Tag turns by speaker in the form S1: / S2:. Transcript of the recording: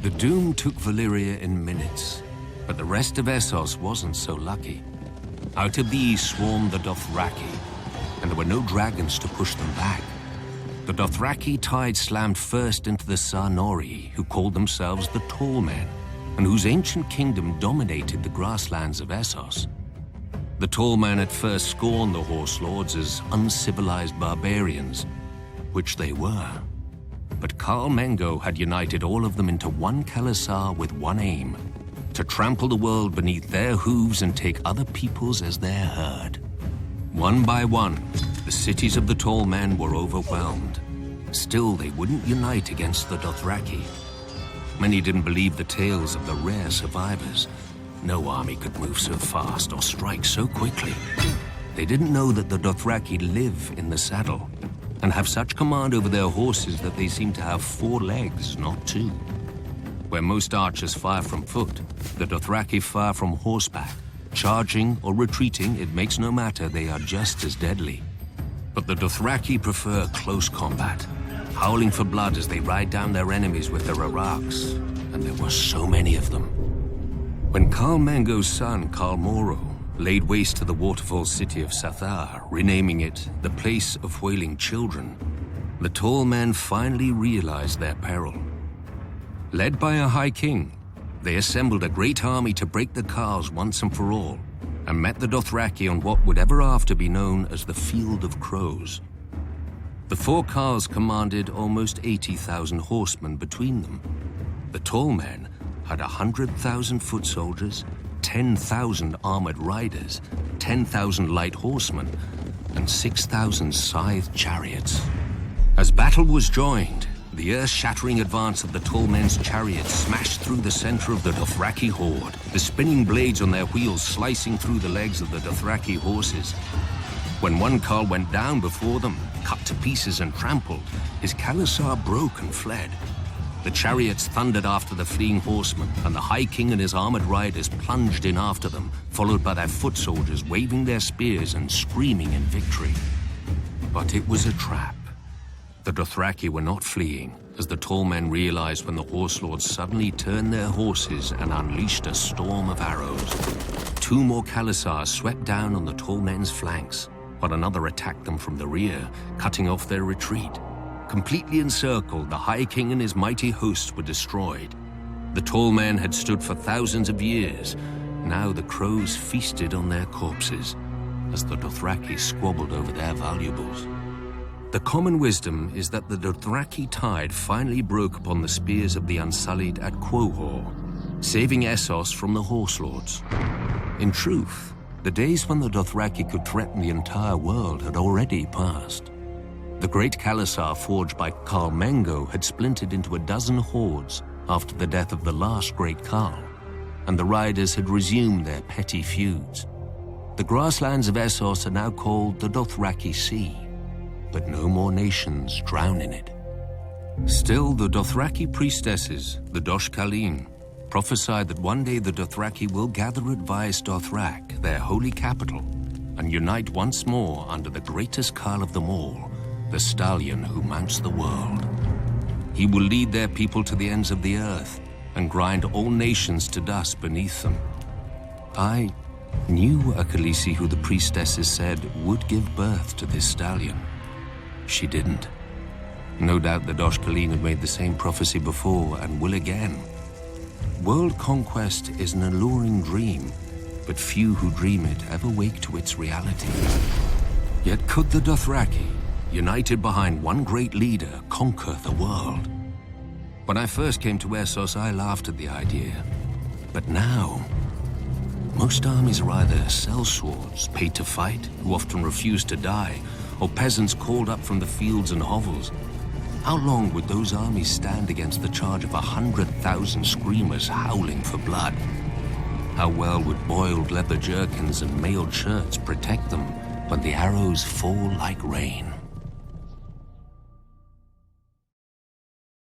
S1: The doom took Valyria in minutes, but the rest of Essos wasn't so lucky. Out of the east swarmed the Dothraki, and there were no dragons to push them back. The Dothraki tide slammed first into the Sarnori, who called themselves the Tall Men, and whose ancient kingdom dominated the grasslands of Essos. The Tall Men at first scorned the Horse Lords as uncivilized barbarians, which they were. But Khal Mengo had united all of them into one Khalasar with one aim: to trample the world beneath their hooves and take other peoples as their herd. One by one, the cities of the Tall Men were overwhelmed. Still, they wouldn't unite against the Dothraki. Many didn't believe the tales of the rare survivors. No army could move so fast or strike so quickly. They didn't know that the Dothraki live in the saddle and have such command over their horses that they seem to have 4 legs, not 2. Where most archers fire from foot, the Dothraki fire from horseback. Charging or retreating, it makes no matter, they are just as deadly. But the Dothraki prefer close combat, howling for blood as they ride down their enemies with their araks, and there were so many of them. When Khal Mengo's son, Khal Moro, laid waste to the waterfall city of Sathar, renaming it the Place of Wailing Children, the Tall Men finally realized their peril. Led by a High King, they assembled a great army to break the Khals once and for all, and met the Dothraki on what would ever after be known as the Field of Crows. The 4 Khals commanded almost 80,000 horsemen between them. The Tall Men had 100,000 foot soldiers, 10,000 armored riders, 10,000 light horsemen, and 6,000 scythed chariots. As battle was joined, the earth-shattering advance of the Tall Men's chariots smashed through the center of the Dothraki horde, the spinning blades on their wheels slicing through the legs of the Dothraki horses. When one Khal went down before them, cut to pieces and trampled, his Khalasar broke and fled. The chariots thundered after the fleeing horsemen, and the High King and his armored riders plunged in after them, followed by their foot soldiers waving their spears and screaming in victory. But it was a trap. The Dothraki were not fleeing, as the Tall Men realized when the Horse Lords suddenly turned their horses and unleashed a storm of arrows. 2 more Khalasars swept down on the Tall Men's flanks, while another attacked them from the rear, cutting off their retreat. Completely encircled, the High King and his mighty host were destroyed. The Tall Men had stood for thousands of years. Now the crows feasted on their corpses, as the Dothraki squabbled over their valuables. The common wisdom is that the Dothraki tide finally broke upon the spears of the Unsullied at Quohor, saving Essos from the Horse Lords. In truth, the days when the Dothraki could threaten the entire world had already passed. The great Khalasar forged by Khal Mengo had splintered into a dozen hordes after the death of the last great Khal, and the riders had resumed their petty feuds. The grasslands of Essos are now called the Dothraki Sea, but no more nations drown in it. Still, the Dothraki priestesses, the Dosh Khaleen, prophesied that one day the Dothraki will gather at Vaes Dothrak, their holy capital, and unite once more under the greatest Khal of them all, the stallion who mounts the world. He will lead their people to the ends of the earth and grind all nations to dust beneath them. I knew a Khaleesi who the priestesses said would give birth to this stallion. She didn't. No doubt the Dosh Khaleen had made the same prophecy before and will again. World conquest is an alluring dream, but few who dream it ever wake to its reality. Yet could the Dothraki, united behind one great leader, conquer the world? When I first came to Essos, I laughed at the idea. But now, most armies are either sellswords, paid to fight, who often refuse to die, or peasants called up from the fields and hovels. How long would those armies stand against the charge of 100,000 screamers howling for blood? How well would boiled leather jerkins and mailed shirts protect them when the arrows fall like rain?